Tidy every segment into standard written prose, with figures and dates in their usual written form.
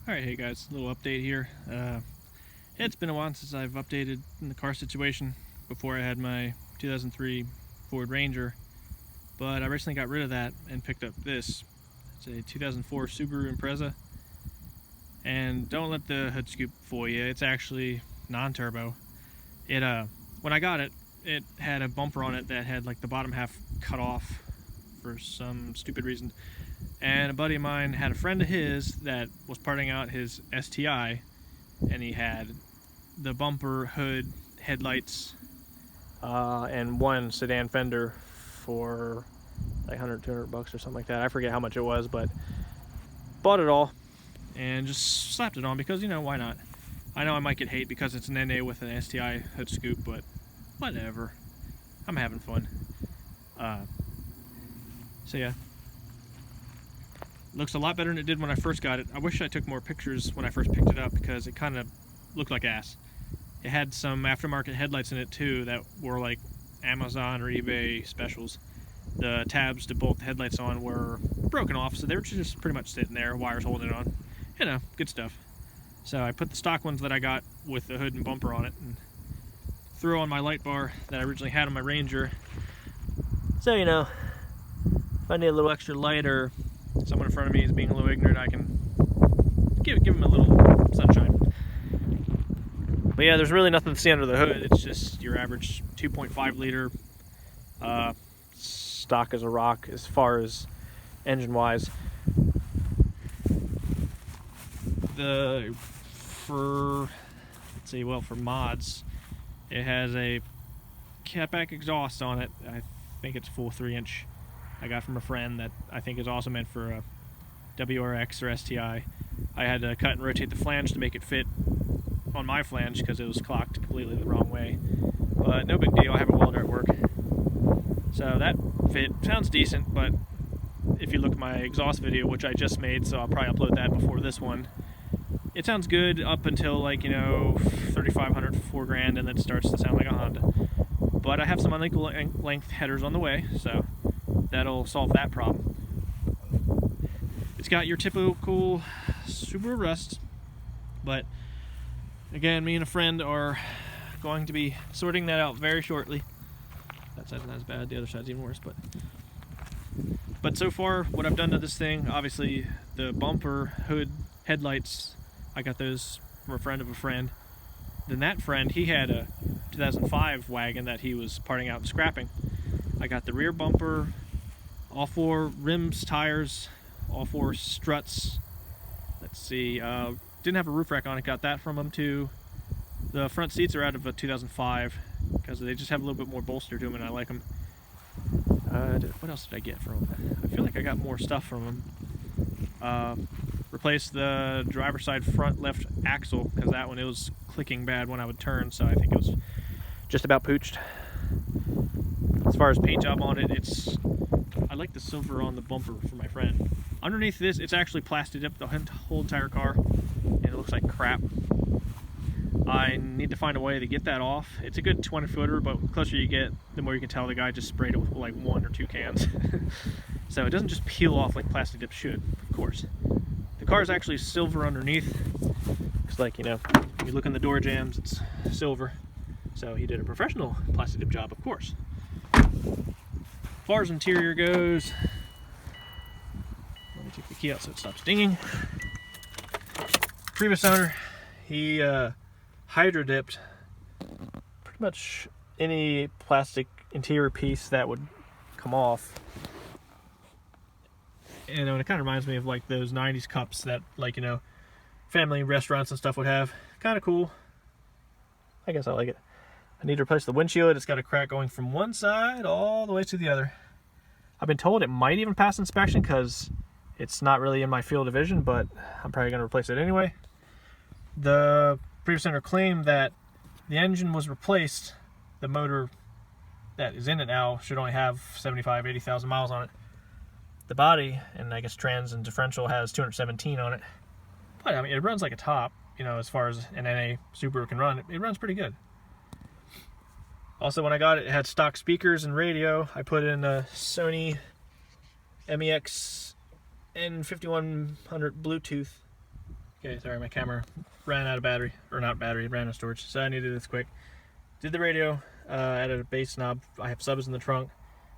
Alright, hey guys, a little update here. It's been a while since I've updated in the car situation. Before I had my 2003 Ford Ranger, but I recently got rid of that and picked up this. It's a 2004 Subaru Impreza, and don't let the hood scoop fool you. It's actually non-turbo. When I got it, it had a bumper on it that had like the bottom half cut off for some stupid reason. And a buddy of mine had a friend of his that was parting out his STI, and he had the bumper, hood, headlights, and one sedan fender for like 100, 200 bucks or something like that. I forget how much it was, but bought it all and just slapped it on because, you know, why not? I know I might get hate because it's an NA with an STI hood scoop, but whatever. I'm having fun. So yeah. Looks a lot better than it did when I first got it. I wish I took more pictures when I first picked it up because it kind of looked like ass. It had some aftermarket headlights in it too that were like Amazon or eBay specials. The tabs to bolt the headlights on were broken off, so they were just pretty much sitting there, wires holding it on. You know, good stuff. So I put the stock ones that I got with the hood and bumper on it and threw on my light bar that I originally had on my Ranger. So, you know, if I need a little extra light or someone in front of me is being a little ignorant, I can give him a little sunshine. But yeah, there's really nothing to see under the hood. It's just your average 2.5 liter stock as a rock as far as engine wise. For mods, it has a catback exhaust on it. I think it's full 3-inch. I got from a friend that I think is also meant for a WRX or STI. I had to cut and rotate the flange to make it fit on my flange because it was clocked completely the wrong way. But no big deal, I have a welder at work. So that fit sounds decent, but if you look at my exhaust video, which I just made, so I'll probably upload that before this one, it sounds good up until, like, you know, 3,500 for $4,000, and then it starts to sound like a Honda. But I have some unequal length headers on the way, so that'll solve that problem. It's got your typical Subaru rust, but again, me and a friend are going to be sorting that out very shortly. That side's not as bad, the other side's even worse, but so far what I've done to this thing, obviously the bumper, hood, headlights, I got those from a friend of a friend. Then that friend, he had a 2005 wagon that he was parting out and scrapping. I got the rear bumper, all 4 rims, tires, all 4 struts. Let's see, didn't have a roof rack on it, got that from him too. The front seats are out of a 2005 because they just have a little bit more bolster to them and I like them. What else did I get from him? I feel like I got more stuff from him. Replaced the driver's side front left axle because that one, it was clicking bad when I would turn, so I think it was just about pooched. As far as paint job on it, I like the silver on the bumper for my friend. Underneath this, it's actually plastic up the whole entire car, and it looks like crap. I need to find a way to get that off. It's a good 20-footer, but the closer you get, the more you can tell the guy just sprayed it with like 1 or 2 cans. So it doesn't just peel off like plastic dip should, of course. The car is actually silver underneath. It's like, you know, you look in the door jambs, it's silver. So he did a professional plastic dip job, of course. As far as interior goes, let me take the key out so it stops dinging. Previous owner, he hydro dipped pretty much any plastic interior piece that would come off. You know, and it kind of reminds me of like those 90s cups that, like, you know, family restaurants and stuff would have. Kind of cool. I guess I like it. I need to replace the windshield. It's got a crack going from one side all the way to the other. I've been told it might even pass inspection because it's not really in my field of vision, but I'm probably going to replace it anyway. The previous owner claimed that the engine was replaced. The motor that is in it now should only have 75, 80,000 miles on it. The body, and I guess trans and differential, has 217 on it. But I mean, it runs like a top, you know, as far as an NA Subaru can run. It runs pretty good. Also, when I got it, it had stock speakers and radio. I put in a Sony MEX N5100 Bluetooth Okay, sorry, my camera ran out of battery, or not battery, it ran out of storage, so I needed this quick. Did the radio, added a bass knob. I have subs in the trunk.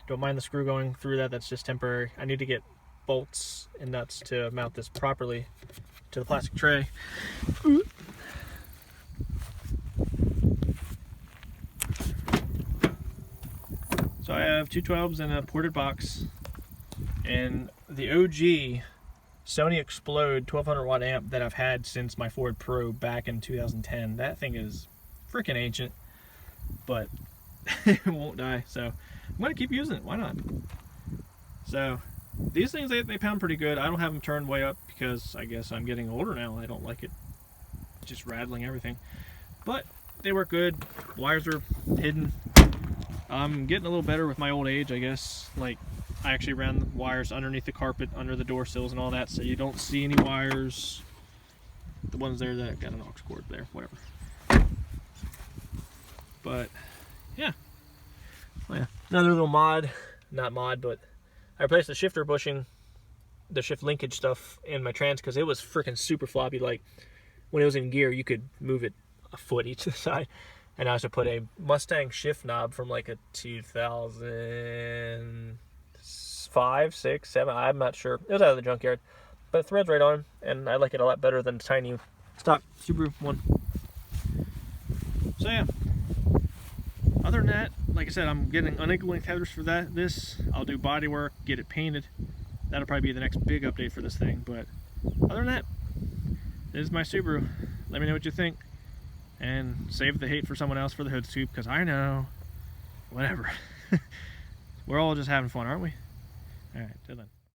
Don't mind the screw going through that, that's just temporary. I need to get bolts and nuts to mount this properly to the plastic tray. So I have two 12s and a ported box, and the OG Sony Explode 1200 watt amp that I've had since my Ford Pro back in 2010. That thing is freaking ancient, but it won't die, so I'm gonna keep using it. Why not? So these things, they pound pretty good. I don't have them turned way up because I guess I'm getting older now. I don't like it just rattling everything, but they work good. Wires are hidden. I'm getting a little better with my old age, I guess. Like, I actually ran the wires underneath the carpet, under the door sills and all that, so you don't see any wires. The ones there that got an aux cord there, whatever. But yeah, oh, yeah. Another little mod, not mod, but I replaced the shifter bushing, the shift linkage stuff in my trans because it was freaking super floppy. Like, when it was in gear, you could move it a foot each side. And I also put a Mustang shift knob from like a 2005, 6, 7, I'm not sure. It was out of the junkyard. But it threads right on, and I like it a lot better than the tiny stock Subaru one. So yeah. Other than that, like I said, I'm getting unequal length headers for this. I'll do body work, get it painted. That'll probably be the next big update for this thing. But other than that, this is my Subaru. Let me know what you think. And save the hate for someone else for the hood scoop, because I know, whatever. We're all just having fun, aren't we? Alright, till then.